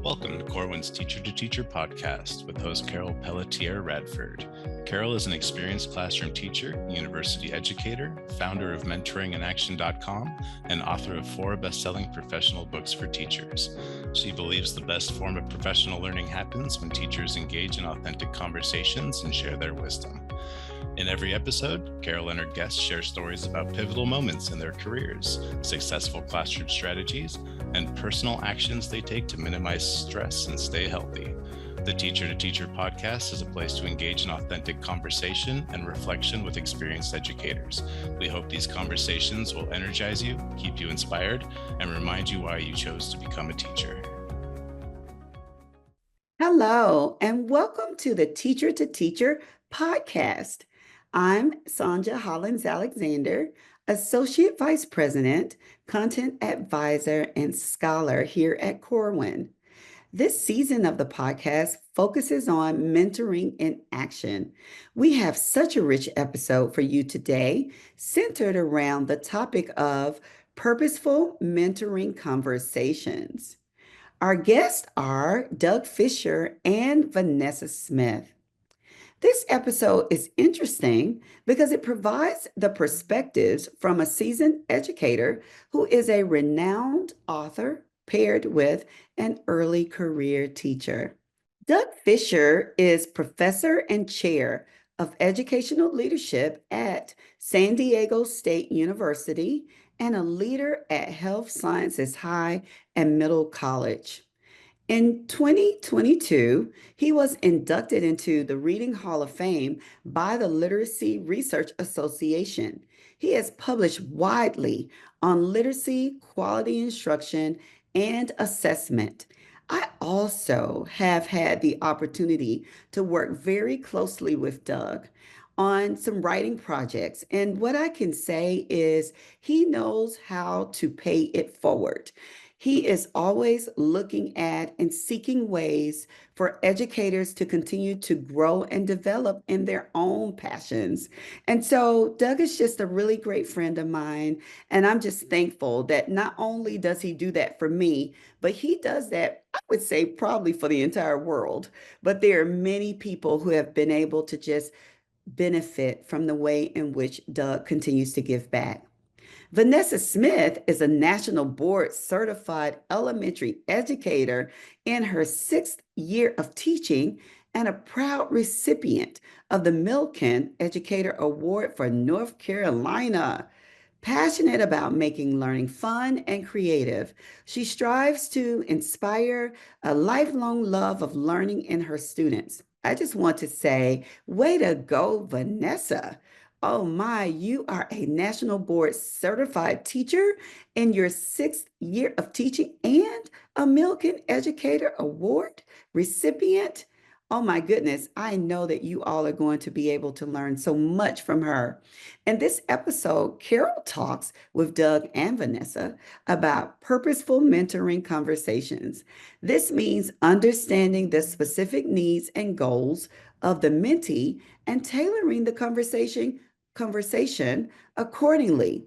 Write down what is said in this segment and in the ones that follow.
Welcome to Corwin's Teacher to Teacher podcast with host Carol Pelletier Radford. Carol is an experienced classroom teacher, university educator, founder of mentoringinaction.com, and author of 4 best-selling professional books for teachers. She believes the best form of professional learning happens when teachers engage in authentic conversations and share their wisdom. In every episode, Carol and her guests share stories about pivotal moments in their careers, successful classroom strategies, and personal actions they take to minimize stress and stay healthy. The Teacher to Teacher podcast is a place to engage in authentic conversation and reflection with experienced educators. We hope these conversations will energize you, keep you inspired, and remind you why you chose to become a teacher. Hello, and welcome to the Teacher to Teacher podcast. I'm Sonja Hollins-Alexander, Associate Vice President, Content Advisor, and Scholar here at Corwin. This season of the podcast focuses on mentoring in action. We have such a rich episode for you today, centered around the topic of Purposeful Mentoring Conversations. Our guests are Doug Fisher and Vanessa Smith. This episode is interesting because it provides the perspectives from a seasoned educator who is a renowned author paired with an early career teacher. Doug Fisher is professor and chair of educational leadership at San Diego State University and a leader at Health Sciences High and Middle College. In 2022, he was inducted into the Reading Hall of Fame by the Literacy Research Association. He has published widely on literacy, quality instruction, and assessment. I also have had the opportunity to work very closely with Doug on some writing projects. And what I can say is he knows how to pay it forward. He is always looking at and seeking ways for educators to continue to grow and develop in their own passions. And so Doug is just a really great friend of mine. And I'm just thankful that not only does he do that for me, but he does that, I would say, probably for the entire world. But there are many people who have been able to just benefit from the way in which Doug continues to give back. Vanessa Smith is a national board certified elementary educator in her 6th year of teaching and a proud recipient of the Milken Educator Award for North Carolina. Passionate about making learning fun and creative, she strives to inspire a lifelong love of learning in her students. I just want to say, way to go, Vanessa. Oh my, you are a national board certified teacher in your 6th year of teaching and a Milken Educator Award recipient. Oh my goodness, I know that you all are going to be able to learn so much from her. In this episode, Carol talks with Doug and Vanessa about purposeful mentoring conversations. This means understanding the specific needs and goals of the mentee and tailoring the conversation accordingly.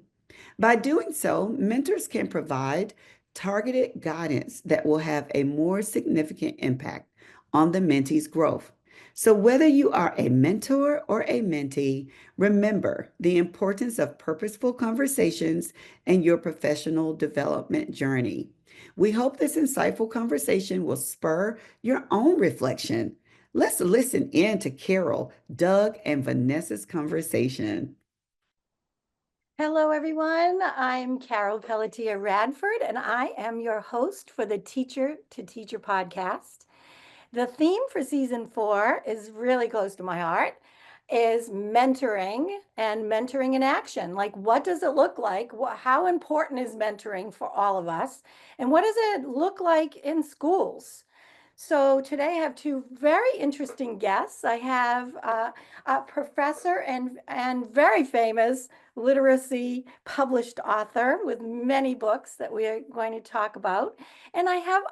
By doing so, mentors can provide targeted guidance that will have a more significant impact on the mentee's growth. So, whether you are a mentor or a mentee, remember the importance of purposeful conversations in your professional development journey. We hope this insightful conversation will spur your own reflection. Let's listen in to Carol, Doug, and Vanessa's conversation. Hello, everyone. I'm Carol Pelletier Radford, and I am your host for the Teacher to Teacher podcast. The theme for season 4 is really close to my heart, is mentoring and mentoring in action. Like, what does it look like? How important is mentoring for all of us? And what does it look like in schools? So today I have 2 very interesting guests. I have a professor and very famous literacy published author with many books that we are going to talk about. And I have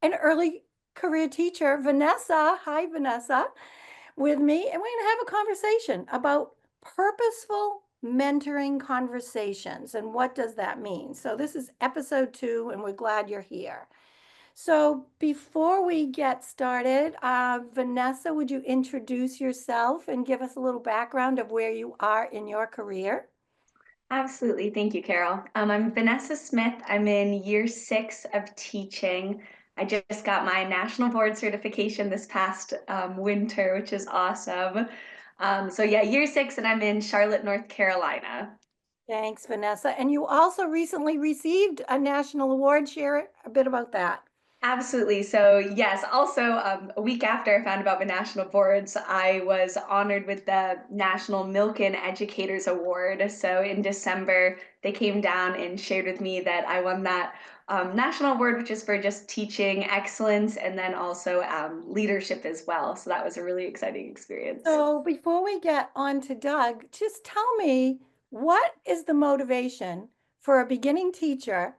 an early career teacher, Vanessa. Hi, Vanessa, with me. And we're going to have a conversation about purposeful mentoring conversations and what does that mean. So this is episode 2, and we're glad you're here. So before we get started, Vanessa, would you introduce yourself and give us a little background of where you are in your career? Absolutely. Thank you, Carol. I'm Vanessa Smith. I'm in year 6 of teaching. I just got my national board certification this past winter, which is awesome. So yeah, year 6, and I'm in Charlotte, North Carolina. Thanks, Vanessa. And you also recently received a national award. Share a bit about that. Absolutely. So yes, also a week after I found about my national boards, I was honored with the National Milken Educators Award. So in December, they came down and shared with me that I won that national award, which is for just teaching excellence and then also leadership as well. So that was a really exciting experience. So before we get on to Doug, just tell me, what is the motivation for a beginning teacher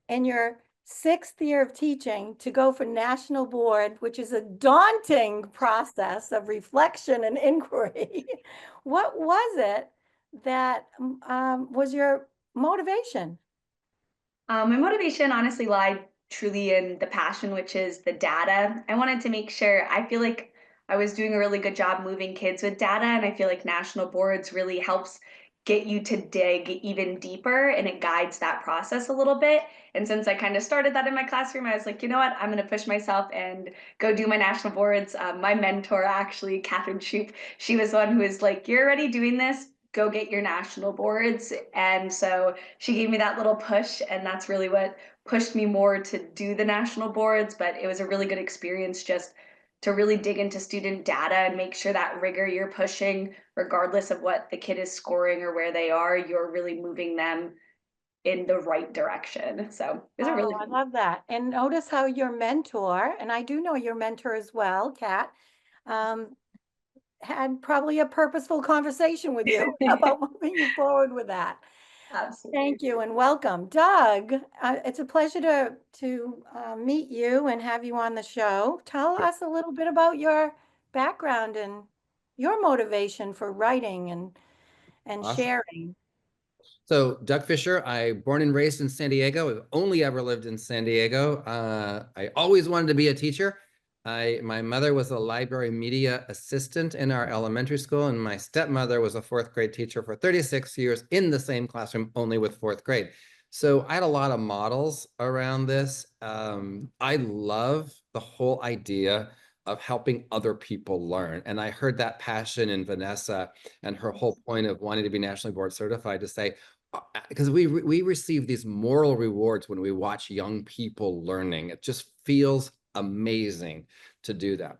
in your 6th year of teaching to go for national board, which is a daunting process of reflection and inquiry? What was it that was your motivation? My motivation honestly lied truly in the passion, which is the data. I wanted to make sure, I feel like I was doing a really good job moving kids with data, and I feel like national boards really helps get you to dig even deeper and it guides that process a little bit. And since I kind of started that in my classroom, I was like, you know what, I'm going to push myself and go do my national boards. My mentor, actually, Catherine Shoup, she was the one who was like, you're already doing this, go get your national boards. And so she gave me that little push, and that's really what pushed me more to do the national boards. But it was a really good experience just to really dig into student data and make sure that rigor you're pushing, regardless of what the kid is scoring or where they are, you're really moving them in the right direction. So it was a really I love that. And notice how your mentor, and I do know your mentor as well, Kat, had probably a purposeful conversation with you about moving you forward with that. Absolutely. Thank you and welcome. Doug, it's a pleasure to meet you and have you on the show. Tell us a little bit about your background and your motivation for writing and Awesome. sharing. So Doug Fisher, I born and raised in San Diego. I've only ever lived in San Diego. I always wanted to be a teacher. My mother was a library media assistant in our elementary school, and my stepmother was a 4th grade teacher for 36 years in the same classroom, only with 4th grade. So I had a lot of models around this. I love the whole idea of helping other people learn. And I heard that passion in Vanessa and her whole point of wanting to be nationally board certified, to say, because we receive these moral rewards when we watch young people learning. It just feels amazing to do that.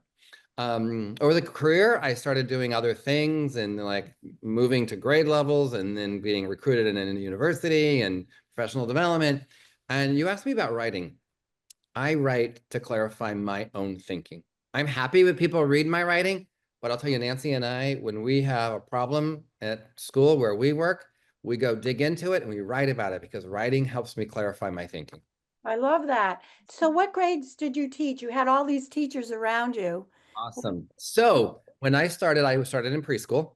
Over the career, I started doing other things and like moving to grade levels and then being recruited in a university and professional development. And you asked me about writing. I write to clarify my own thinking. I'm happy when people read my writing, but I'll tell you, Nancy and I, when we have a problem at school where we work, we go dig into it and we write about it, because writing helps me clarify my thinking. I love that. So what grades did you teach? You had all these teachers around you. Awesome. So when I started in preschool.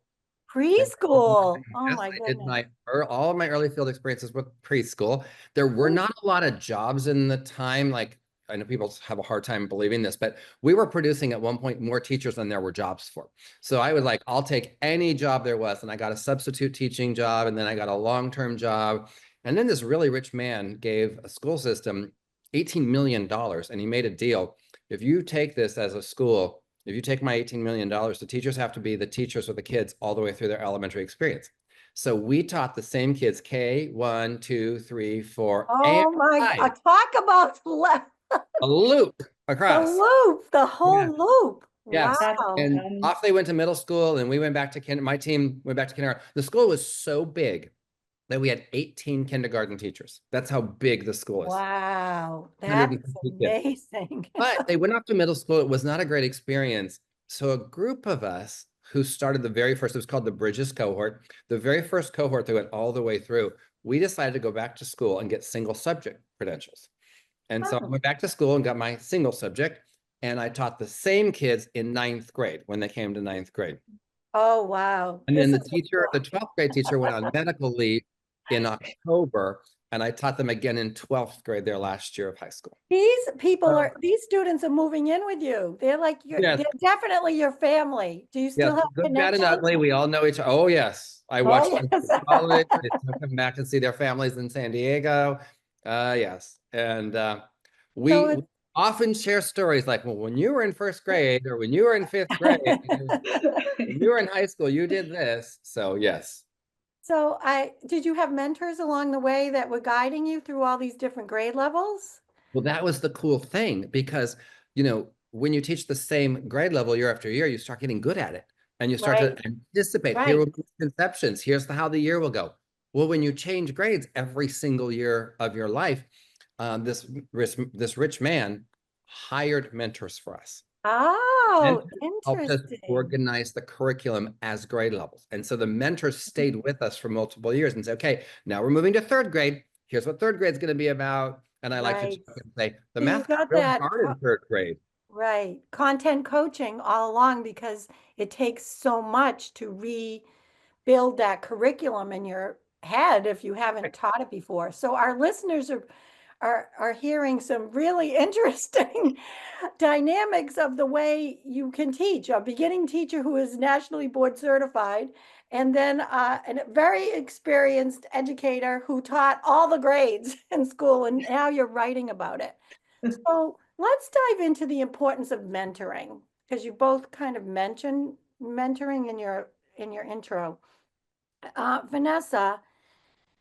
Preschool. Oh Yes, my I did goodness. all of my early field experiences with preschool. There were not a lot of jobs in the time. Like, I know people have a hard time believing this, but we were producing at one point more teachers than there were jobs for. So I was like, I'll take any job there was. And I got a substitute teaching job, and then I got a long-term job. And then this really rich man gave a school system $18 million, and he made a deal. If you take this as a school, if you take my $18 million, the teachers have to be the teachers with the kids all the way through their elementary experience. So we taught the same kids K, 1, 2, 3, 4, Oh and my 5. God. Talk about A loop the across. loop, the whole Yeah. loop. Yes. Wow. And off they went to middle school, and we went back to my team went back to kindergarten. The school was so big that we had 18 kindergarten teachers. That's how big the school is. Wow. That's 150 kids. amazing. But they went off to middle school. It was not a great experience. So a group of us who started the very first, it was called the Bridges cohort, the very first cohort that went all the way through, we decided to go back to school and get single subject credentials. And so I went back to school and got my single subject, and I taught the same kids in 9th grade when they came to 9th grade. Oh, wow. And then the 12th grade teacher went on medical leave in October, and I taught them again in 12th grade, their last year of high school. These students are moving in with you. They're like, Yes. they're definitely your family. Do you still Yes, have good, bad, and connections? ugly. We all know each other. Oh, yes. I Oh, watched them yes. in college. I took them back to see their families in San Diego. Yes. And we, So we often share stories like, well, when you were in first grade or when you were in fifth grade, when you were in high school, you did this. So, yes. So did you have mentors along the way that were guiding you through all these different grade levels? Well, that was the cool thing because, when you teach the same grade level year after year, you start getting good at it and you start to Right, anticipate. Here right. will be conceptions. Here's how the year will go. Well, when you change grades every single year of your life, this rich man hired mentors for us. Oh, Mentors helped us interesting. organize the curriculum as grade levels. And so the mentors stayed with us for multiple years and said, okay, now we're moving to third grade. Here's what third grade is going to be about. And I like to Right. say, the So you math got got really that, hard in third grade. right, content coaching all along because it takes so much to rebuild that curriculum in your head if you haven't taught it before. So our listeners are hearing some really interesting dynamics of the way you can teach. A beginning teacher who is nationally board certified, and then a very experienced educator who taught all the grades in school, and now you're writing about it. So let's dive into the importance of mentoring, because you both kind of mentioned mentoring in your intro. Vanessa,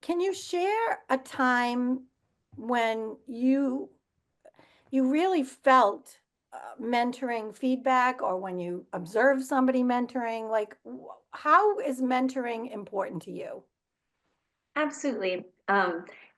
can you share a time when you really felt mentoring feedback, or when you observed somebody mentoring? Like, how is mentoring important to you? Absolutely.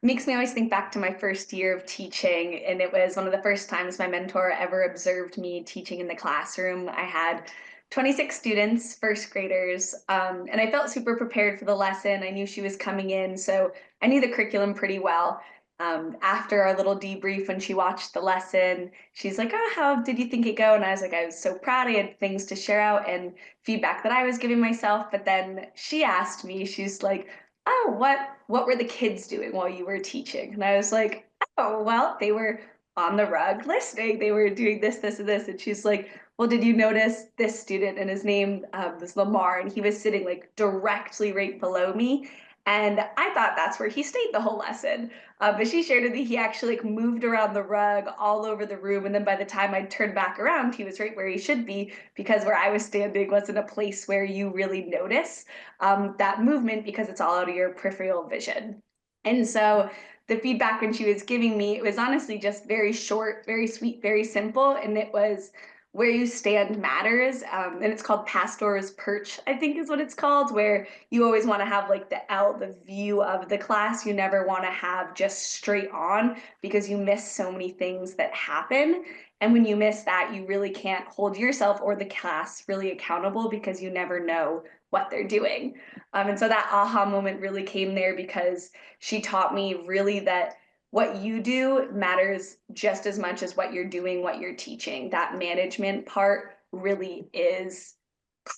Makes me always think back to my first year of teaching, and it was one of the first times my mentor ever observed me teaching in the classroom. I had 26 students, first graders, and I felt super prepared for the lesson. I knew she was coming in, so I knew the curriculum pretty well. After our little debrief, when she watched the lesson, she's like, "Oh, how did you think it go?" And I was like, "I was so proud. I had things to share out and feedback that I was giving myself." But then she asked me, she's like, "Oh, what were the kids doing while you were teaching?" And I was like, "Oh, well, they were on the rug listening. They were doing this, this, and this." And she's like, "Well, did you notice this student?" And his name was Lamar, and he was sitting like directly right below me. And I thought that's where he stayed the whole lesson. But she shared with me he actually like moved around the rug all over the room. And then by the time I turned back around, he was right where he should be, because where I was standing wasn't a place where you really notice that movement, because it's all out of your peripheral vision. And so the feedback when she was giving me, it was honestly just very short, very sweet, very simple. And it was, where you stand matters. And it's called Pastor's Perch, I think is what it's called, where you always want to have like the view of the class. You never want to have just straight on, because you miss so many things that happen. And when you miss that, you really can't hold yourself or the class really accountable, because you never know what they're doing. And so that aha moment really came there, because she taught me really that what you do matters just as much as what you're doing, what you're teaching. That management part really is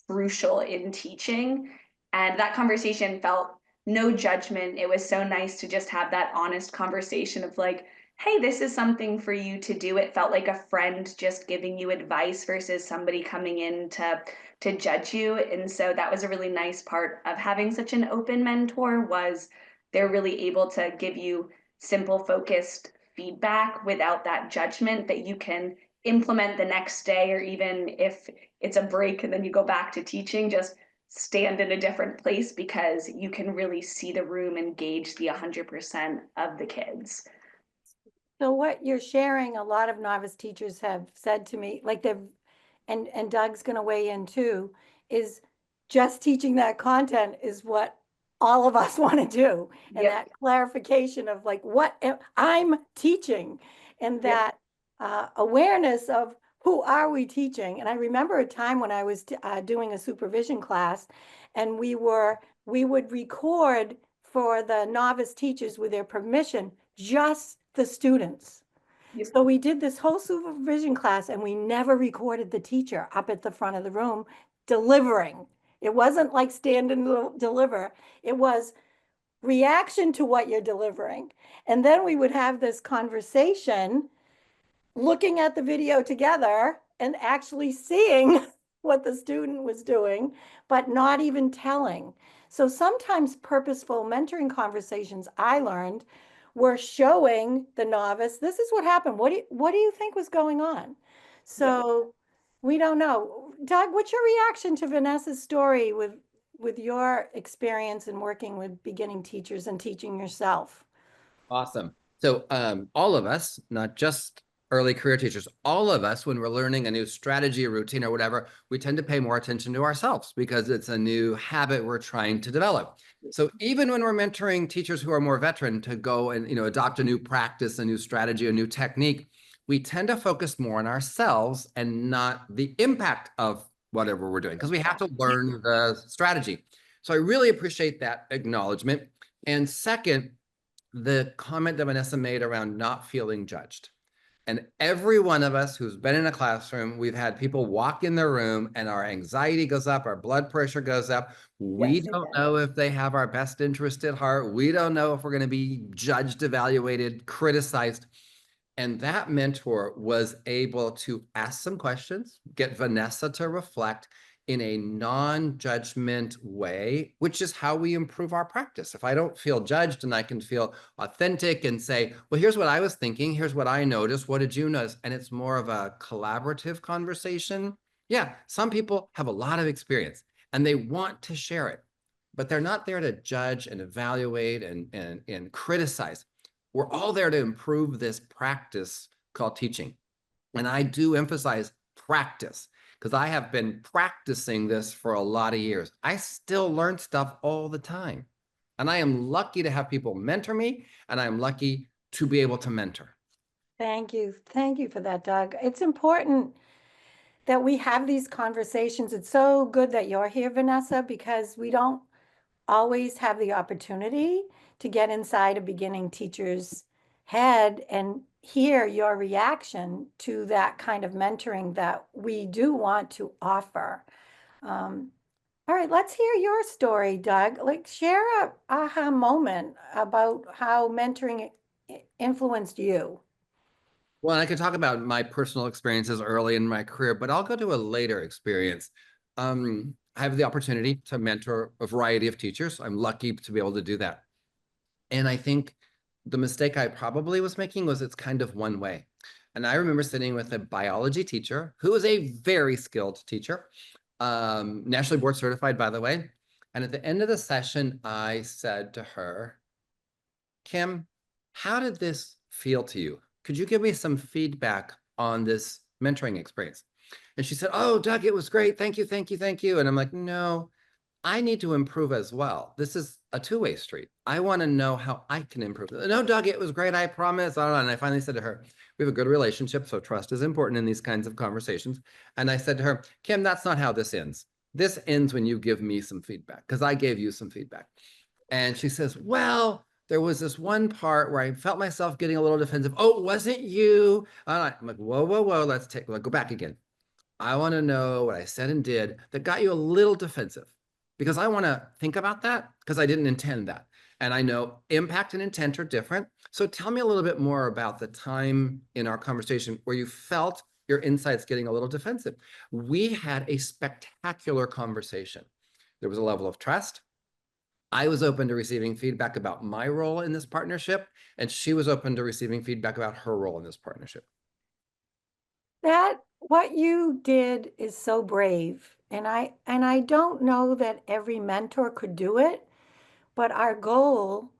crucial in teaching. And that conversation felt no judgment. It was so nice to just have that honest conversation of like, hey, this is something for you to do. It felt like a friend just giving you advice versus somebody coming in to judge you. And so that was a really nice part of having such an open mentor, was they're really able to give you simple, focused feedback without that judgment that you can implement the next day, or even if it's a break and then you go back to teaching, just stand in a different place, because you can really see the room and gauge the 100% of the kids. So what you're sharing, a lot of novice teachers have said to me, like they've, and Doug's going to weigh in too, is just teaching that content is what all of us want to do. And Yep. that clarification of like what I'm teaching, and that awareness of who are we teaching. And I remember a time when I was doing a supervision class, and we would record for the novice teachers with their permission, just the students. Yep. So we did this whole supervision class, and we never recorded the teacher up at the front of the room delivering. It wasn't like stand and deliver. It was reaction to what you're delivering. And then we would have this conversation looking at the video together and actually seeing what the student was doing, but not even telling. So sometimes purposeful mentoring conversations, I learned, were showing the novice, this is what happened. What do you think was going on? So we don't know. Doug, what's your reaction to Vanessa's story with your experience in working with beginning teachers and teaching yourself? Awesome. So all of us, not just early career teachers, all of us, when we're learning a new strategy, or routine, or whatever, we tend to pay more attention to ourselves because it's a new habit we're trying to develop. So even when we're mentoring teachers who are more veteran to go and adopt a new practice, a new strategy, a new technique, we tend to focus more on ourselves and not the impact of whatever we're doing, because we have to learn the strategy. So I really appreciate that acknowledgement. And second, the comment that Vanessa made around not feeling judged. And every one of us who's been in a classroom, we've had people walk in the room and our anxiety goes up, our blood pressure goes up. We don't know if they have our best interest at heart. We don't know if we're going to be judged, evaluated, criticized. And that mentor was able to ask some questions, get Vanessa to reflect in a non-judgment way, which is how we improve our practice. If I don't feel judged and I can feel authentic and say, well, here's what I was thinking, here's what I noticed, what did you notice? And it's more of a collaborative conversation. Yeah, some people have a lot of experience and they want to share it, but they're not there to judge and evaluate and criticize. We're all there to improve this practice called teaching. And I do emphasize practice, because I have been practicing this for a lot of years. I still learn stuff all the time. And I am lucky to have people mentor me, and I'm lucky to be able to mentor. Thank you. Thank you for that, Doug. It's important that we have these conversations. It's so good that you're here, Vanessa, because we don't always have the opportunity to get inside a beginning teacher's head and hear your reaction to that kind of mentoring that we do want to offer. All right, let's hear your story, Doug. Like, share a aha moment about how mentoring influenced you. Well, I could talk about my personal experiences early in my career, but I'll go to a later experience. I have the opportunity to mentor a variety of teachers. I'm lucky to be able to do that. And I think the mistake I probably was making was it's kind of one way. And I remember sitting with a biology teacher who was a very skilled teacher, nationally board certified, by the way. And at the end of the session, I said to her, Kim, how did this feel to you? Could you give me some feedback on this mentoring experience? And she said, oh, Doug, it was great. Thank you, thank you, thank you. And I'm like, no, I need to improve as well. This is a two-way street. I want to know how I can improve. No, Doug, it was great. I promise. And I finally said to her, we have a good relationship, so trust is important in these kinds of conversations. And I said to her, Kim, that's not how this ends. This ends when you give me some feedback, because I gave you some feedback. And she says, well, there was this one part where I felt myself getting a little defensive. Oh, was it you? I'm like, whoa, whoa, whoa. Let's go back again. I want to know what I said and did that got you a little defensive, because I want to think about that, because I didn't intend that. And I know impact and intent are different. So tell me a little bit more about the time in our conversation where you felt your insights getting a little defensive. We had a spectacular conversation. There was a level of trust. I was open to receiving feedback about my role in this partnership, and she was open to receiving feedback about her role in this partnership. That what you did is so brave. And I don't know that every mentor could do it, but our goal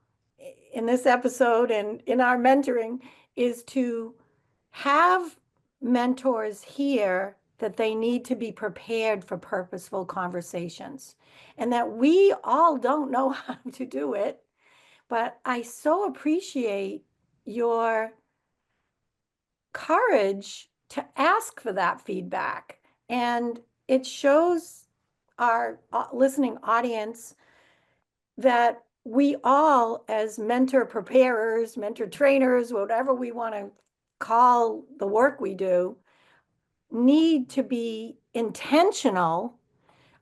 in this episode and in our mentoring is to have mentors here that they need to be prepared for purposeful conversations, and that we all don't know how to do it. But I so appreciate your courage to ask for that feedback. And it shows our listening audience that we all, as mentor preparers, mentor trainers, whatever we want to call the work we do, need to be intentional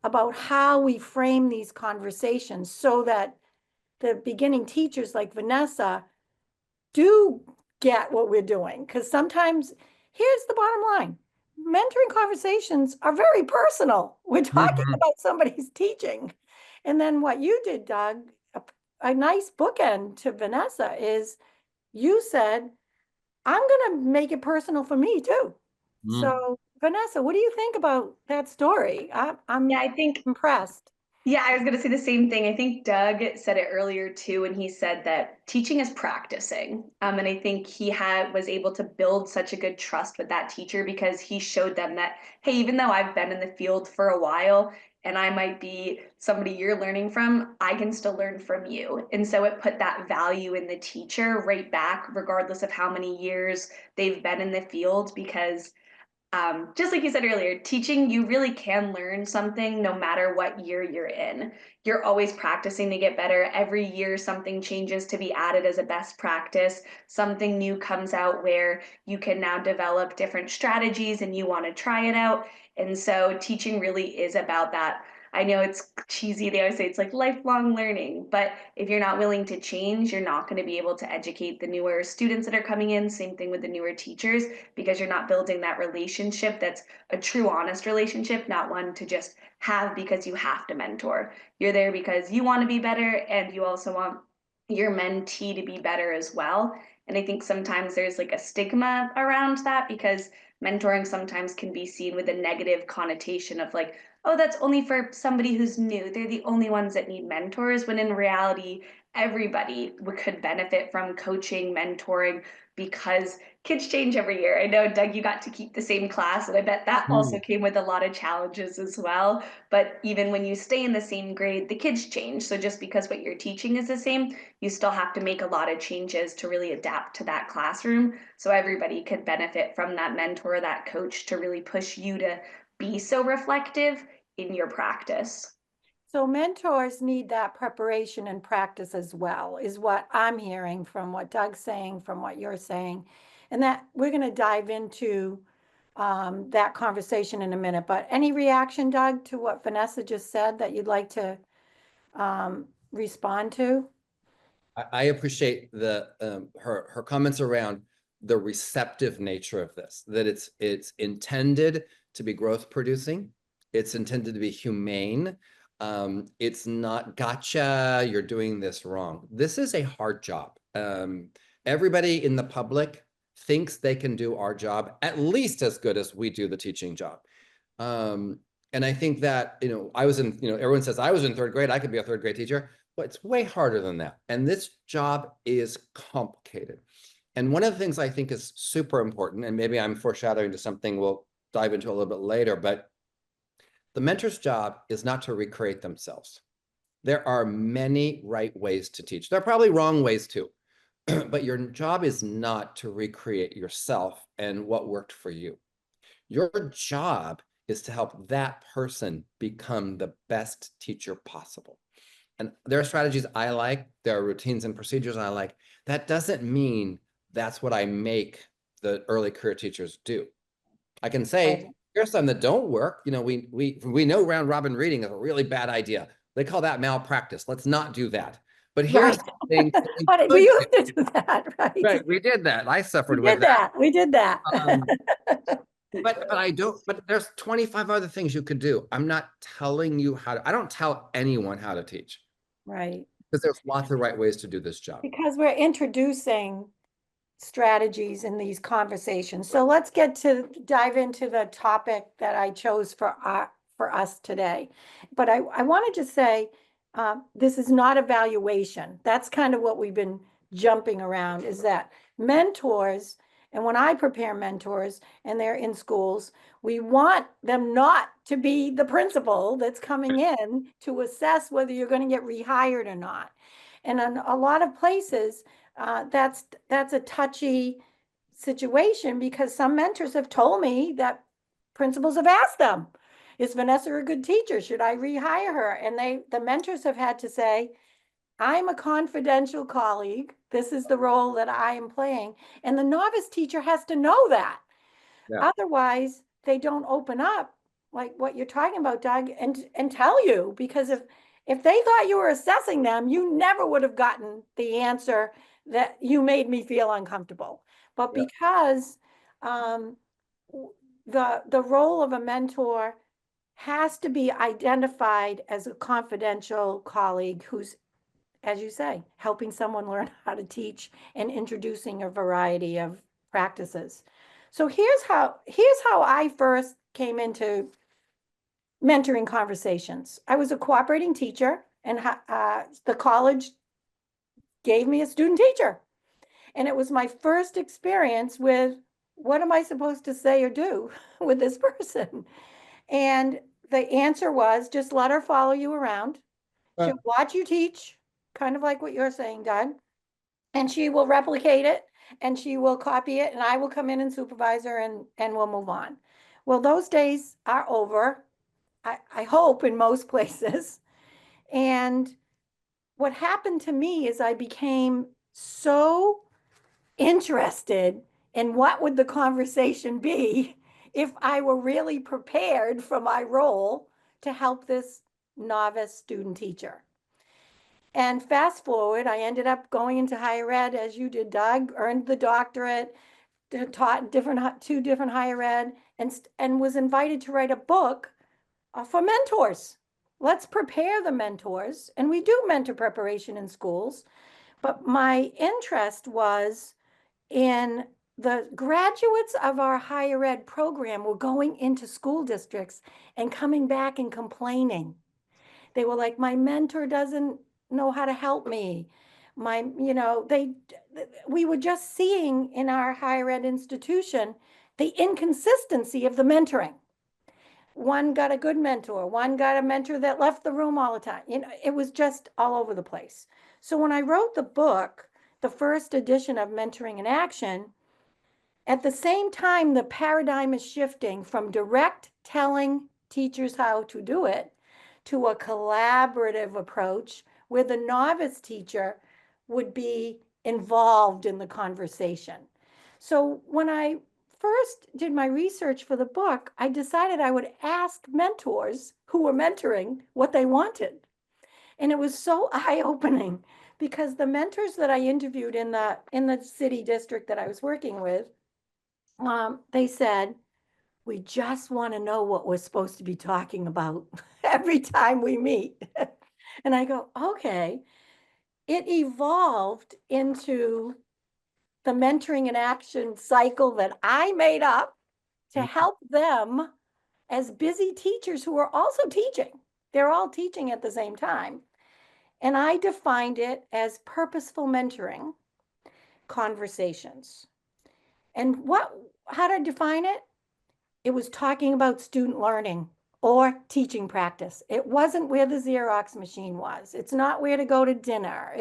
about how we frame these conversations so that the beginning teachers like Vanessa do get what we're doing. Because sometimes, here's the bottom line. Mentoring conversations are very personal. We're talking about somebody's teaching. And then what you did, Doug, a nice bookend to Vanessa is you said, I'm going to make it personal for me too. So Vanessa, what do you think about that story? I'm Yeah, I think impressed. Yeah, I was going to say the same thing. I think Doug said it earlier too, when he said that teaching is practicing. And I think he was able to build such a good trust with that teacher because he showed them that, hey, even though I've been in the field for a while and I might be somebody you're learning from, I can still learn from you. And so it put that value in the teacher right back, regardless of how many years they've been in the field, because just like you said earlier, teaching, you really can learn something no matter what year you're in. You're always practicing to get better. Every year, something changes to be added as a best practice. Something new comes out where you can now develop different strategies and you want to try it out. And so teaching really is about that. I know it's cheesy. They always say it's like lifelong learning, but if you're not willing to change, you're not going to be able to educate the newer students that are coming in. Same thing with the newer teachers, because you're not building that relationship that's a true, honest relationship, not one to just have because you have to mentor. You're there because you want to be better and you also want your mentee to be better as well. And I think sometimes there's like a stigma around that because mentoring sometimes can be seen with a negative connotation of like, oh, that's only for somebody who's new. They're the only ones that need mentors, when in reality, everybody could benefit from coaching, mentoring, because kids change every year. I know, Doug, you got to keep the same class, and I bet that also came with a lot of challenges as well. But even when you stay in the same grade, the kids change. So just because what you're teaching is the same, you still have to make a lot of changes to really adapt to that classroom. So everybody could benefit from that mentor, that coach, to really push you to be so reflective in your practice. So mentors need that preparation and practice as well, is what I'm hearing from what Doug's saying, from what you're saying. And that we're going to dive into that conversation in a minute. But any reaction, Doug, to what Vanessa just said that you'd like to respond to? I appreciate her comments around the receptive nature of this, that it's intended to be growth producing. It's intended to be humane. It's not gotcha, you're doing this wrong. This is a hard job. Everybody in the public thinks they can do our job at least as good as we do the teaching job. And I think that, I was in, everyone says I was in third grade, I could be a third grade teacher. But it's way harder than that. And this job is complicated. And one of the things I think is super important, and maybe I'm foreshadowing to something we'll dive into a little bit later, but the mentor's job is not to recreate themselves. There are many right ways to teach. There are probably wrong ways too, but your job is not to recreate yourself and what worked for you. Your job is to help that person become the best teacher possible. And there are strategies I like, there are routines and procedures I like. That doesn't mean that's what I make the early career teachers do. I can say, here's some that don't work. We know round robin reading is a really bad idea. They call that malpractice. Let's not do that. But here's things But we used to do that, right? Right, we did that. I suffered with that. We did that. But I don't, but there's 25 other things you could do. I'm not telling you how to, I don't tell anyone how to teach. Right. Because there's lots of right ways to do this job. Because we're introducing strategies in these conversations. So let's dive into the topic that I chose for us today. But I want to just say, this is not evaluation. That's kind of what we've been jumping around, is that mentors, and when I prepare mentors and they're in schools, we want them not to be the principal that's coming in to assess whether you're going to get rehired or not. And in a lot of places, that's a touchy situation, because some mentors have told me that principals have asked them, is Vanessa a good teacher? Should I rehire her? And the mentors have had to say, I'm a confidential colleague. This is the role that I am playing. And the novice teacher has to know that. Yeah. Otherwise, they don't open up like what you're talking about, Doug, and tell you, because If they thought you were assessing them, you never would have gotten the answer that you made me feel uncomfortable. But Yep. because the role of a mentor has to be identified as a confidential colleague who's, as you say, helping someone learn how to teach and introducing a variety of practices. So here's how I first came into mentoring conversations. I was a cooperating teacher, and the college gave me a student teacher. And it was my first experience with, what am I supposed to say or do with this person? And the answer was, just let her follow you around. She'll watch you teach, kind of like what you're saying, Doug, and she will replicate it and she will copy it, and I will come in and supervise her, and we'll move on. Well, those days are over, I hope, in most places. And what happened to me is I became so interested in what would the conversation be if I were really prepared for my role to help this novice student teacher. And fast forward, I ended up going into higher ed, as you did, Doug, earned the doctorate, taught two different higher ed, and was invited to write a book for mentors. Let's prepare the mentors. And we do mentor preparation in schools. But my interest was in the graduates of our higher ed program were going into school districts and coming back and complaining. They were like, my mentor doesn't know how to help me. We were just seeing in our higher ed institution the inconsistency of the mentoring. One got a good mentor, one got a mentor that left the room all the time. It was just all over the place. So when I wrote the book, the first edition of Mentoring in Action, at the same time, the paradigm is shifting from direct telling teachers how to do it to a collaborative approach where the novice teacher would be involved in the conversation. So when I first did my research for the book, I decided I would ask mentors who were mentoring what they wanted. And it was so eye-opening because the mentors that I interviewed in the city district that I was working with, they said, we just want to know what we're supposed to be talking about every time we meet. And I go, okay. It evolved into the mentoring and action cycle that I made up to help them as busy teachers who are also teaching. They're all teaching at the same time. And I defined it as purposeful mentoring conversations. And how to define it? It was talking about student learning or teaching practice. It wasn't where the Xerox machine was. It's not where to go to dinner.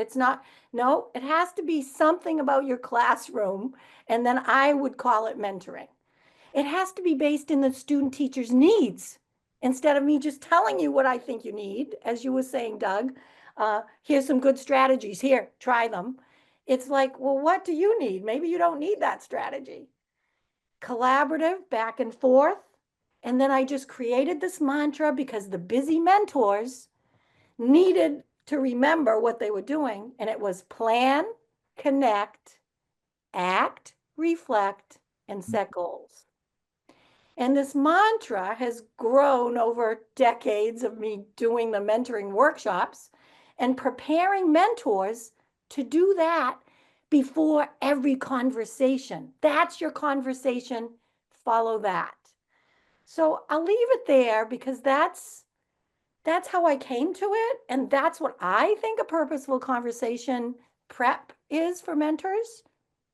No, it has to be something about your classroom. And then I would call it mentoring. It has to be based in the student teacher's needs instead of me just telling you what I think you need. As you were saying, Doug, here's some good strategies. Here, try them. It's like, well, what do you need? Maybe you don't need that strategy. Collaborative, back and forth. And then I just created this mantra because the busy mentors needed to remember what they were doing. And it was plan, connect, act, reflect, and set goals. And this mantra has grown over decades of me doing the mentoring workshops and preparing mentors to do that before every conversation. That's your conversation. Follow that. So I'll leave it there because that's how I came to it. And that's what I think a purposeful conversation prep is for mentors.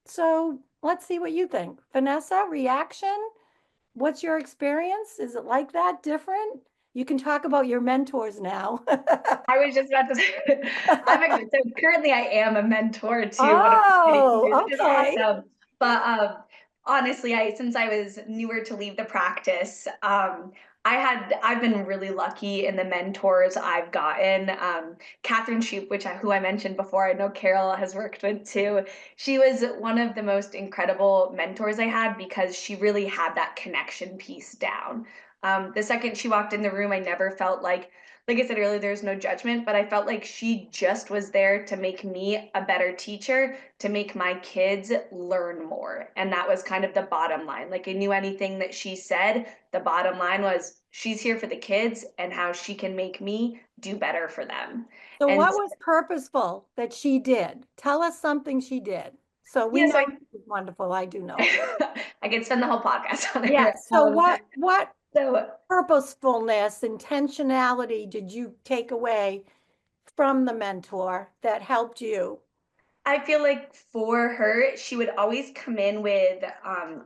So let's see what you think. Vanessa, reaction? What's your experience? Is it like that, different? You can talk about your mentors now. I was just about to say, so currently I am a mentor to Oh, which is okay. awesome. But honestly, since I was newer to leave the practice, I've been really lucky in the mentors I've gotten. Catherine Shoup, who I mentioned before, I know Carol has worked with too. She was one of the most incredible mentors I had because she really had that connection piece down. The second she walked in the room, I never felt like like I said earlier, there's no judgment, but I felt like she just was there to make me a better teacher, to make my kids learn more. And that was kind of the bottom line. Like I knew anything that she said, the bottom line was she's here for the kids and how she can make me do better for them. So And what was purposeful that she did? Tell us something she did. So we yeah, know so she's wonderful. I do know. I could spend the whole podcast on it. Yes. So what So purposefulness, intentionality did you take away from the mentor that helped you? I feel like for her, she would always come in with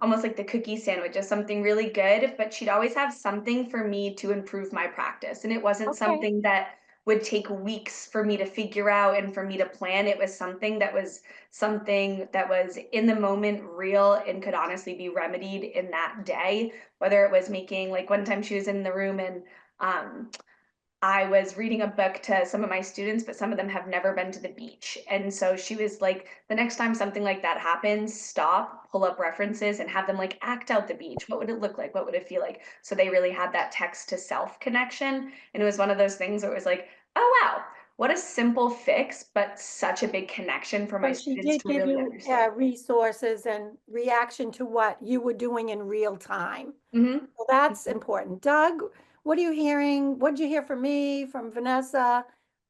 almost like the cookie sandwich, just something really good, but she'd always have something for me to improve my practice. And it wasn't Okay. something that would take weeks for me to figure out and for me to plan. It was something that was in the moment, real, and could honestly be remedied in that day. Whether it was making, like one time she was in the room and I was reading a book to some of my students, but some of them have never been to the beach. And so she was like, the next time something like that happens, stop, pull up references, and have them like act out the beach. What would it look like? What would it feel like? So they really had that text to self connection. And it was one of those things where it was like, oh, wow, what a simple fix, but such a big connection for my So she students did to give really you understand. resources and reaction to what you were doing in real time. Mm-hmm. Well, that's important. Doug, what are you hearing? What did you hear from me, from Vanessa?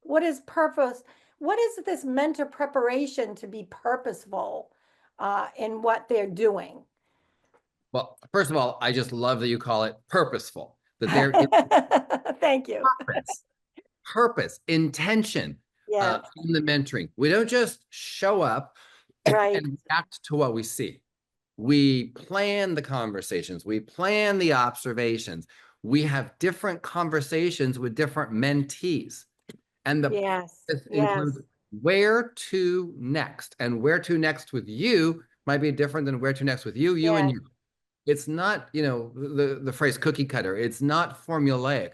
What is purpose? What is this mentor preparation to be purposeful in what they're doing? Well, first of all, I just love that you call it purposeful, that there is Thank you. purpose, intention Yes, in the mentoring. We don't just show up right. and react to what we see. We plan the conversations, we plan the observations, we have different conversations with different mentees. And the Yes, purpose yes, includes where to next. And where to next with you might be different than where to next with you, and yes. you. It's not, the phrase cookie cutter. It's not formulaic.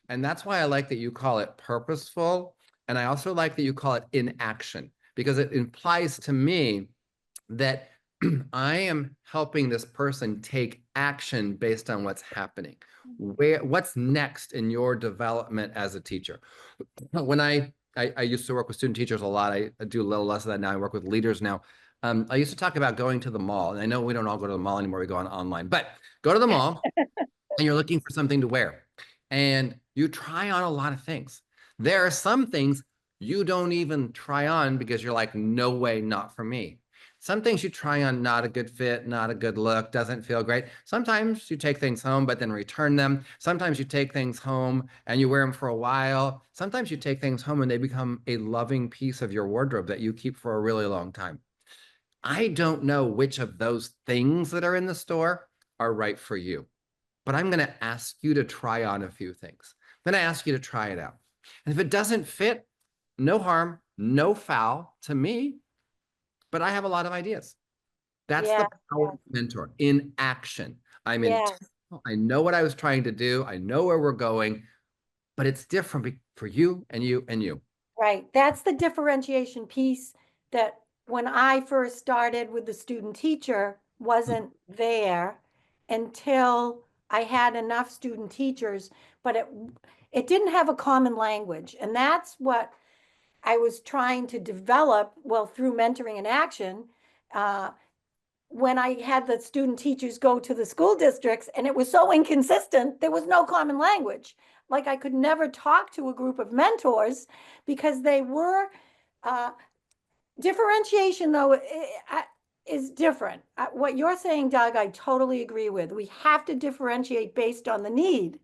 And that's why I like that you call it purposeful. And I also like that you call it in action, because it implies to me that I am helping this person take action based on what's happening. What's next in your development as a teacher? When I used to work with student teachers a lot. I do a little less of that now. I work with leaders now. I used to talk about going to the mall, and I know we don't all go to the mall anymore. We go on online, but go to the mall and you're looking for something to wear, and you try on a lot of things. There are some things you don't even try on because you're like, no way, not for me. Some things you try on, not a good fit, not a good look, doesn't feel great. Sometimes you take things home, but then return them. Sometimes you take things home and you wear them for a while. Sometimes you take things home and they become a loving piece of your wardrobe that you keep for a really long time. I don't know which of those things that are in the store are right for you, but I'm going to ask you to try on a few things. Then I ask you to try it out. And if it doesn't fit, no harm, no foul to me, but I have a lot of ideas. That's the power of mentor in action. I'm in. I know what I was trying to do. I know where we're going, but it's different for you and you and you. Right. That's the differentiation piece that when I first started with the student teacher wasn't there until I had enough student teachers, but it didn't have a common language. And that's what I was trying to develop, well, through mentoring and action. When I had the student teachers go to the school districts and it was so inconsistent, there was no common language. Like I could never talk to a group of mentors because they were, differentiation though is different. What you're saying, Doug, I totally agree with. We have to differentiate based on the need.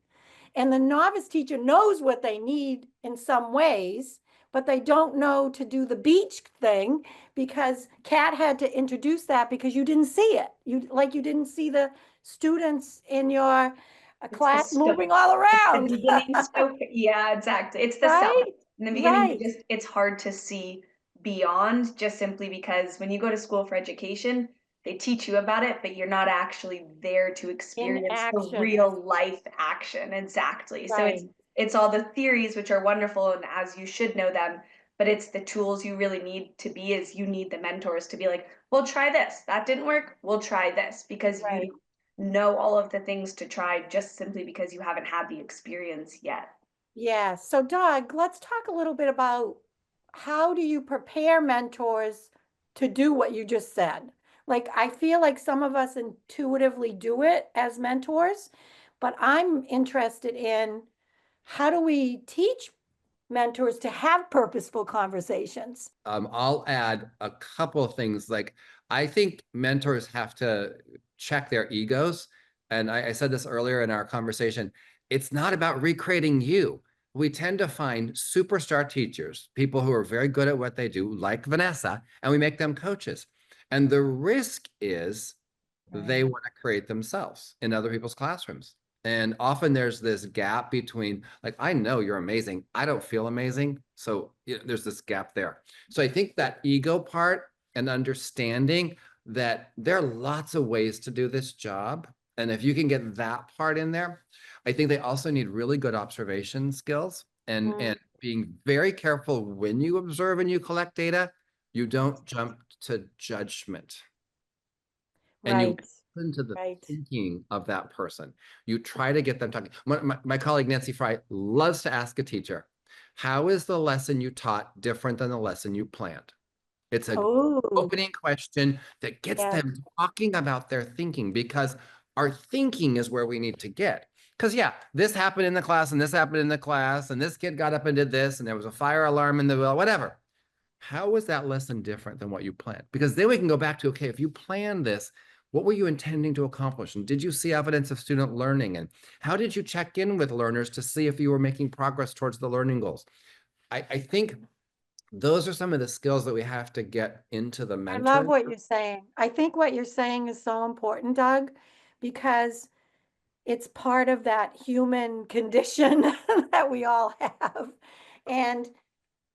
And the novice teacher knows what they need in some ways, but they don't know to do the beach thing because Kat had to introduce that because you didn't see it. You didn't see the students in your class moving all around. The beginning scope. Yeah, exactly. It's the self. Right? In the beginning, Right. it's hard to see beyond, just simply because when you go to school for education, they teach you about it, but you're not actually there to In experience the action. real life action. Exactly. So Right. it's all the theories, which are wonderful and as you should know them, but it's the tools you really need to be, is you need the mentors to be like, well, try this. That didn't work. We'll try this, because you Right. don't know all of the things to try just simply because you haven't had the experience yet. Yeah. So, Doug, let's talk a little bit about how do you prepare mentors to do what you just said? Like, I feel like some of us intuitively do it as mentors, but I'm interested in how do we teach mentors to have purposeful conversations? I'll add a couple of things. Like, I think mentors have to check their egos. And I said this earlier in our conversation. It's not about recreating you. We tend to find superstar teachers, people who are very good at what they do, like Vanessa, and we make them coaches. And the risk is they want to create themselves in other people's classrooms. And often there's this gap between, like, I know you're amazing. I don't feel amazing. So there's this gap there. So I think that ego part and understanding that there are lots of ways to do this job. And if you can get that part in there, I think they also need really good observation skills and being very careful when you observe and you collect data, you don't jump to judgment. And you Right. listen to the Right. thinking of that person. You try to get them talking. My colleague Nancy Fry loves to ask a teacher, how is the lesson you taught different than the lesson you planned? It's an Oh, opening question that gets yes. them talking about their thinking, because our thinking is where we need to get. Because yeah, this happened in the class and this happened in the class and this kid got up and did this and there was a fire alarm in the, well, whatever. How was that lesson different than what you planned? Because then we can go back to, okay, if you planned this, what were you intending to accomplish? And did you see evidence of student learning? And how did you check in with learners to see if you were making progress towards the learning goals? I think those are some of the skills that we have to get into the I love mentoring. what you're saying. I think what you're saying is so important, Doug, because it's part of that human condition that we all have. And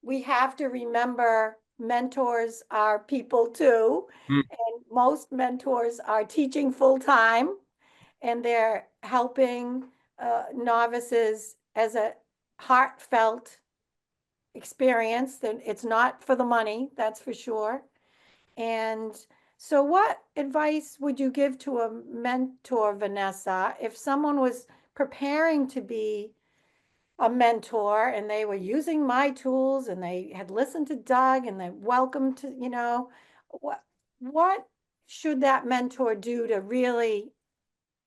we have to remember mentors are people too. Mm. And most mentors are teaching full time and they're helping novices as a heartfelt experience. That it's not for the money, that's for sure. And so, what advice would you give to a mentor, Vanessa, if someone was preparing to be a mentor and they were using my tools and they had listened to Doug and they welcomed to, what should that mentor do to really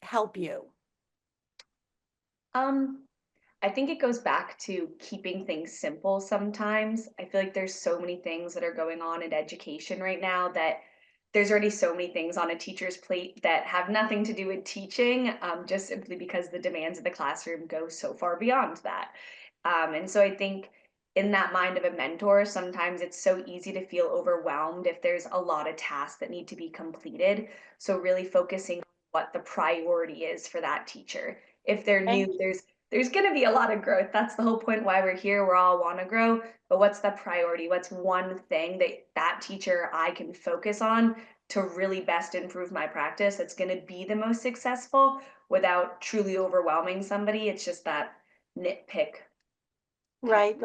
help you? Um, I think it goes back to keeping things simple sometimes. I feel like there's so many things that are going on in education right now that there's already so many things on a teacher's plate that have nothing to do with teaching, just simply because the demands of the classroom go so far beyond that. And so I think in that mind of a mentor, sometimes it's so easy to feel overwhelmed if there's a lot of tasks that need to be completed. So really focusing on what the priority is for that teacher. If they're Thank new, there's going to be a lot of growth. That's the whole point why we're here. We all want to grow, but what's the priority? What's one thing that that teacher I can focus on to really best improve my practice that's going to be the most successful without truly overwhelming somebody? It's just that nitpick. Right.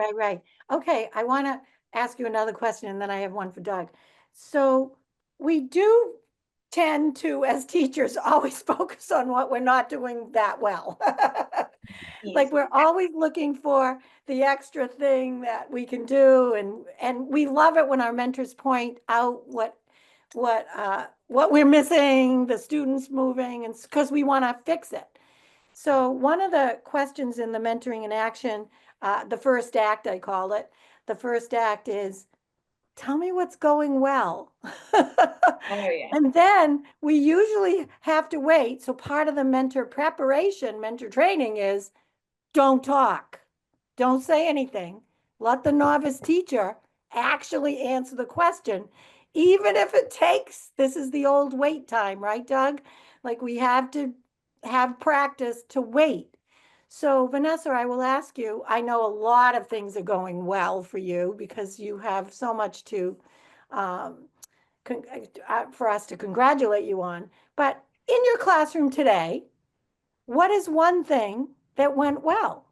Okay, I want to ask you another question and then I have one for Doug. So we do tend to, as teachers, always focus on what we're not doing that well. Like we're always looking for the extra thing that we can do, and we love it when our mentors point out what we're missing, the students moving, and because we want to fix it. So one of the questions in the mentoring in action, the first act, I call it, the first act is, tell me what's going well. Oh yeah. And then we usually have to wait. So part of the mentor preparation, mentor training is don't talk, don't say anything. Let the novice teacher actually answer the question, even if it takes, this is the old wait time, right, Doug? Like we have to have practice to wait. So, Vanessa, I will ask you, I know a lot of things are going well for you because you have so much to, um, for us to congratulate you on. But in your classroom today, what is one thing that went well?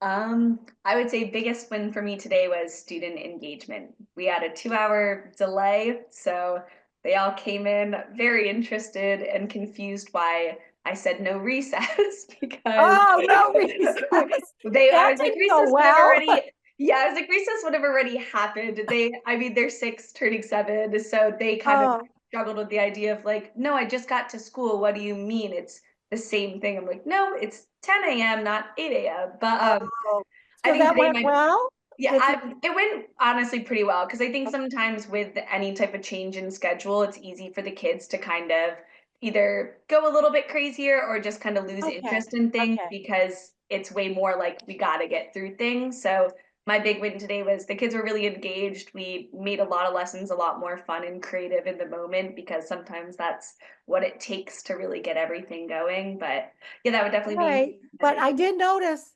I would say biggest win for me today was student engagement. We had a 2-hour delay, so they all came in very interested and confused why I said no recess because Oh, no recess. I was like, didn't go recess would have well. already, yeah, I was like, recess would have already happened. I mean, they're 6 turning 7, so they kind of struggled with the idea of like, no, I just got to school. What do you mean? It's the same thing. I'm like, no, it's 10 a.m., not 8 a.m. But Oh, I so think that today went well? it went honestly pretty well because I think sometimes with any type of change in schedule, it's easy for the kids to kind of either go a little bit crazier or just kind of lose Okay, interest in things okay. because it's way more like we got to get through things. So my big win today was the kids were really engaged. We made a lot of lessons a lot more fun and creative in the moment because sometimes that's what it takes to really get everything going. But yeah, that would definitely All right, be but I did notice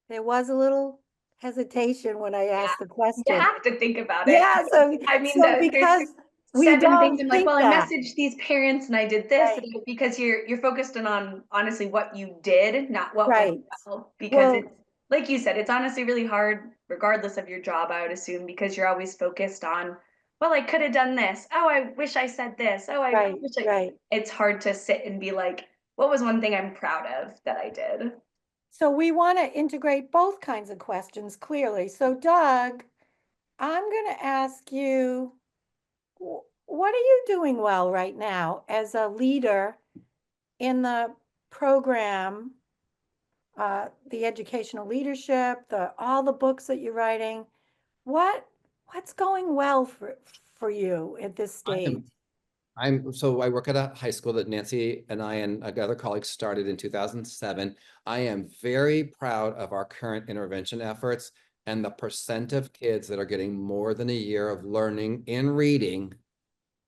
there was a little hesitation when I asked the you question. have to think about it. Yeah, so, I mean, so there's because we 7 things. don't I'm like, think well, I that. messaged these parents and I did this, Right. because you're focused on honestly what you did, not what Right. went well. Because Well, it's like you said, it's honestly really hard, regardless of your job, I would assume, because you're always focused on, well, I could have done this. Oh, I wish I said this. Oh, I right, wish I. right. It's hard to sit and be like, what was one thing I'm proud of that I did? So we want to integrate both kinds of questions clearly. So Doug, I'm going to ask you, what are you doing well right now as a leader in the program, the educational leadership, all the books that you're writing? What's going well for you at this stage? So I work at a high school that Nancy and I and other colleagues started in 2007. I am very proud of our current intervention efforts and the percent of kids that are getting more than a year of learning in reading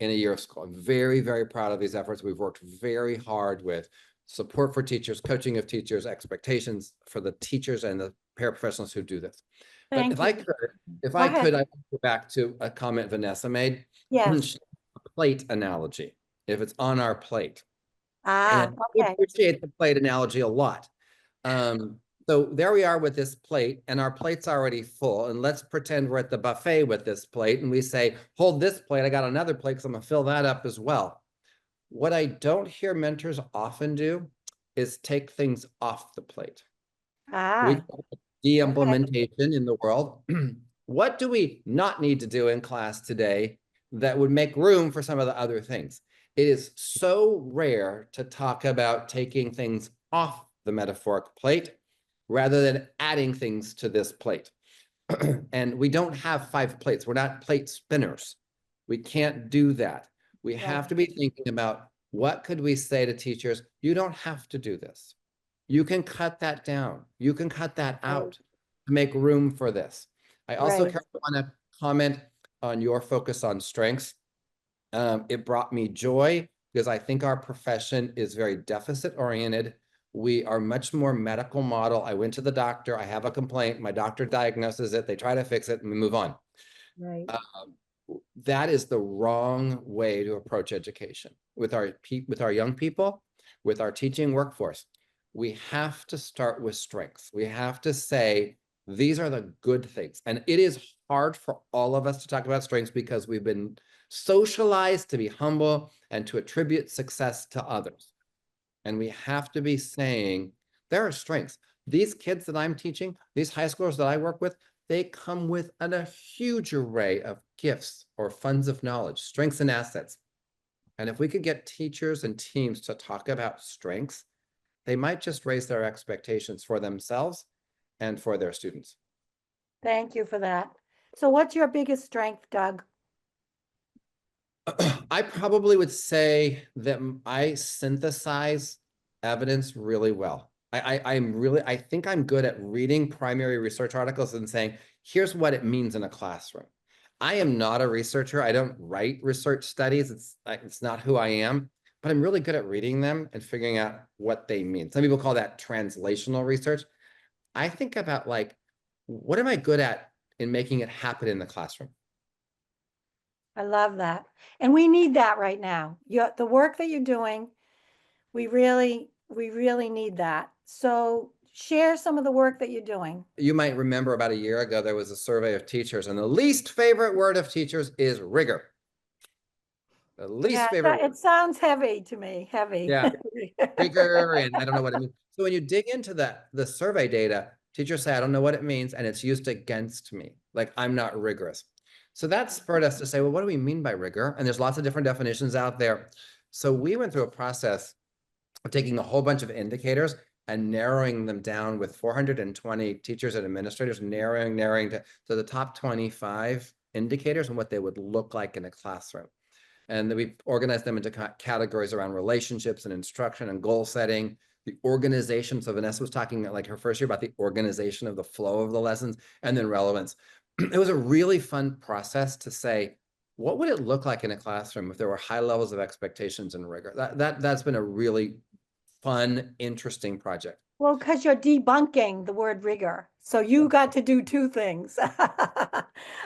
in a year of school. I'm very, very proud of these efforts. We've worked very hard with support for teachers, coaching of teachers, expectations for the teachers and the paraprofessionals who do this. But Thank if you. I Go could, ahead. I would go back to a comment Vanessa made. Yes. Plate analogy, if it's on our plate. Ah, And I okay. appreciate the plate analogy a lot. So there we are with this plate, and our plate's already full. And let's pretend we're at the buffet with this plate, and we say, hold this plate. I got another plate because I'm going to fill that up as well. What I don't hear mentors often do is take things off the plate. We call it de-implementation in the world. What do we not need to do in class today that would make room for some of the other things? It is so rare to talk about taking things off the metaphoric plate rather than adding things to this plate. And we don't have 5 plates. We're not plate spinners. We can't do that. We have to be thinking about what could we say to teachers? You don't have to do this. You can cut that down. You can cut that out to make room for this. I also want to comment on your focus on strengths. It brought me joy because I think our profession is very deficit oriented. We are much more medical model. I went to the doctor. I have a complaint. My doctor diagnoses it. They try to fix it and we move on. Right. That is the wrong way to approach education with our young people, with our teaching workforce. We have to start with strengths. We have to say, these are the good things. And it is hard for all of us to talk about strengths because we've been socialized to be humble and to attribute success to others. And we have to be saying, there are strengths. These kids that I'm teaching, these high schoolers that I work with, they come with a huge array of gifts or funds of knowledge, strengths and assets. And if we could get teachers and teams to talk about strengths, they might just raise their expectations for themselves and for their students. Thank you for that. So what's your biggest strength, Doug? I probably would say that I synthesize evidence really well. I think I'm good at reading primary research articles and saying, here's what it means in a classroom. I am not a researcher. I don't write research studies. It's not who I am, but I'm really good at reading them and figuring out what they mean. Some people call that translational research. I think about like, what am I good at in making it happen in the classroom? I love that. And we need that right now. The work that you're doing, we really need that. So share some of the work that you're doing. You might remember about a year ago, there was a survey of teachers, and the least favorite word of teachers is rigor. The least Yeah, favorite word. it sounds heavy to me, heavy. Yeah. Rigor, and I don't know what it means. So when you dig into the survey data, teachers say, I don't know what it means, and it's used against me. Like, I'm not rigorous. So that spurred us to say, well, what do we mean by rigor? And there's lots of different definitions out there. So we went through a process of taking a whole bunch of indicators and narrowing them down with 420 teachers and administrators, narrowing to the top 25 indicators and what they would look like in a classroom. And then we organized them into categories around relationships and instruction and goal setting, the organization. So Vanessa was talking like her first year about the organization of the flow of the lessons, and then relevance. It was a really fun process to say, what would it look like in a classroom if there were high levels of expectations and rigor? That's been a really fun, interesting project. Well, because you're debunking the word rigor. So you got to do two things.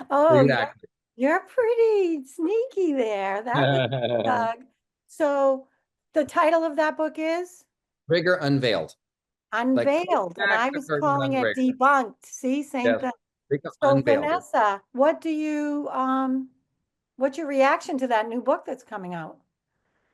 Oh, Exactly. you're pretty sneaky there. That was Doug. So the title of that book is Rigor Unveiled. Unveiled, and I was calling it Debunked. See, same thing. So Unveiled. Vanessa, what's your reaction to that new book that's coming out?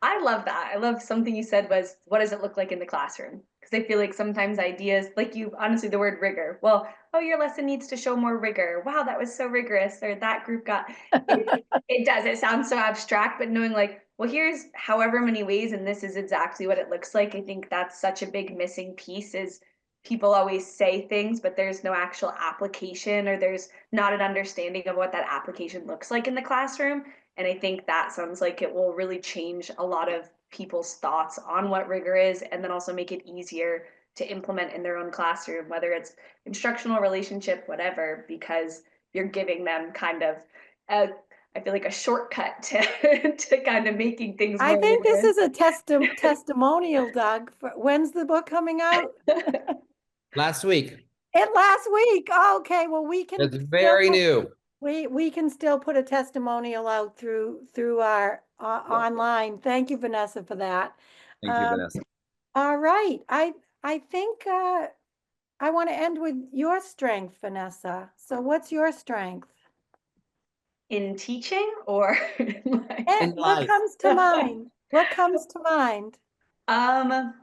I love that. I love something you said was, what does it look like in the classroom? Because I feel like sometimes ideas, like you, honestly, the word rigor. Well, oh, your lesson needs to show more rigor. Wow, that was so rigorous. Or that group got, it does. It sounds so abstract, but knowing like, well, here's however many ways, and this is exactly what it looks like. I think that's such a big missing piece is people always say things, but there's no actual application, or there's not an understanding of what that application looks like in the classroom. And I think that sounds like it will really change a lot of people's thoughts on what rigor is, and then also make it easier to implement in their own classroom, whether it's instructional, relationship, whatever, because you're giving them kind of I feel like a shortcut to kind of making things more I think this rigorous. is a testimonial, Doug. When's the book coming out? Last week. Last week. Oh, okay, well, we can. It's very new. We can still put a testimonial out through our online. Thank you, Vanessa, for that. Thank you, Vanessa. All right. I think I want to end with your strength, Vanessa. So what's your strength? In teaching or And what comes to mind? What comes to mind? I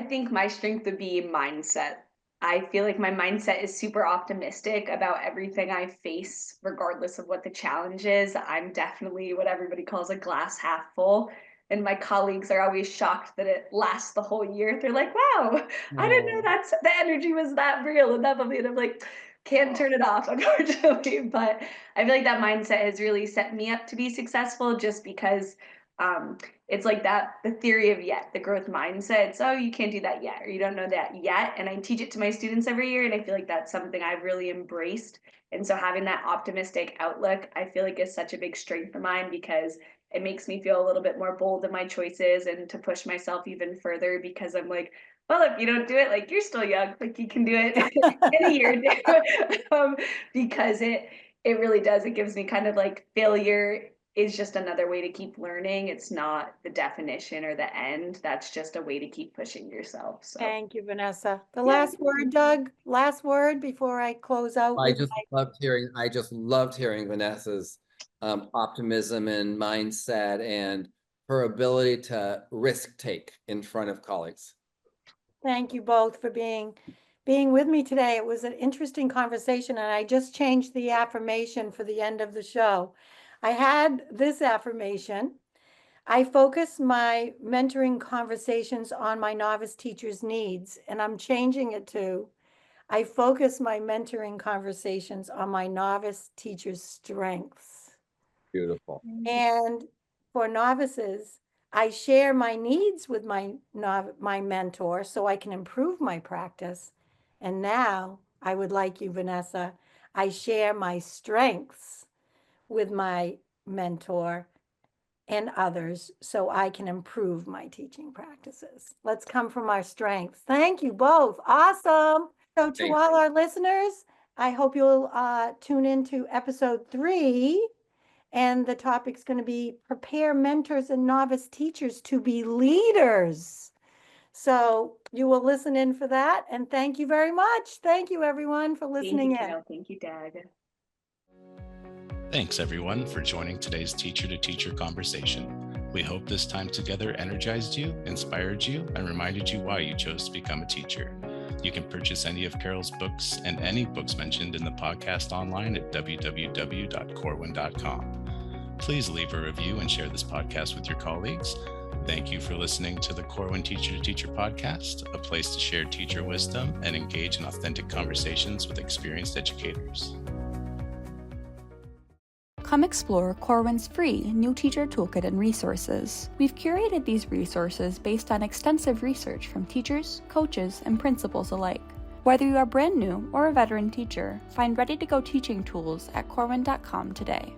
think my strength would be mindset. I feel like my mindset is super optimistic about everything I face, regardless of what the challenge is. I'm definitely what everybody calls a glass half full. And my colleagues are always shocked that it lasts the whole year. They're like, wow, I didn't know the energy was that real and that bubbly. And I'm like, can't turn it off, unfortunately. But I feel like that mindset has really set me up to be successful, just because it's like that, the theory of yet, the growth mindset. It's, oh, you can't do that yet, or you don't know that yet. And I teach it to my students every year, and I feel like that's something I've really embraced. And so having that optimistic outlook, I feel like is such a big strength of mine, because it makes me feel a little bit more bold in my choices and to push myself even further, because I'm like, well, if you don't do it, like, you're still young, like you can do it in a year. Because it really does. It gives me kind of like, failure is just another way to keep learning. It's not the definition or the end. That's just a way to keep pushing yourself. So thank you, Vanessa. The last word, Doug. Last word before I close out. I just loved hearing Vanessa's optimism and mindset and her ability to risk take in front of colleagues. Thank you both for being with me today. It was an interesting conversation, and I just changed the affirmation for the end of the show. I had this affirmation: I focus my mentoring conversations on my novice teacher's needs, and I'm changing it to, I focus my mentoring conversations on my novice teacher's strengths. Beautiful. And for novices, I share my needs with my mentor so I can improve my practice. And now I would like you, Vanessa, I share my strengths with my mentor and others so I can improve my teaching practices. Let's come from our strengths. Thank you both. Awesome. So to all our listeners, I hope you'll tune into episode 3. And the topic's going to be prepare mentors and novice teachers to be leaders. So you will listen in for that. And thank you very much. Thank you, everyone, for listening in. Thank you, Doug. Thanks, everyone, for joining today's Teacher to Teacher conversation. We hope this time together energized you, inspired you, and reminded you why you chose to become a teacher. You can purchase any of Carol's books and any books mentioned in the podcast online at www.corwin.com. Please leave a review and share this podcast with your colleagues. Thank you for listening to the Corwin Teacher to Teacher podcast, a place to share teacher wisdom and engage in authentic conversations with experienced educators. Come explore Corwin's free new teacher toolkit and resources. We've curated these resources based on extensive research from teachers, coaches, and principals alike. Whether you are brand new or a veteran teacher, find ready-to-go teaching tools at corwin.com today.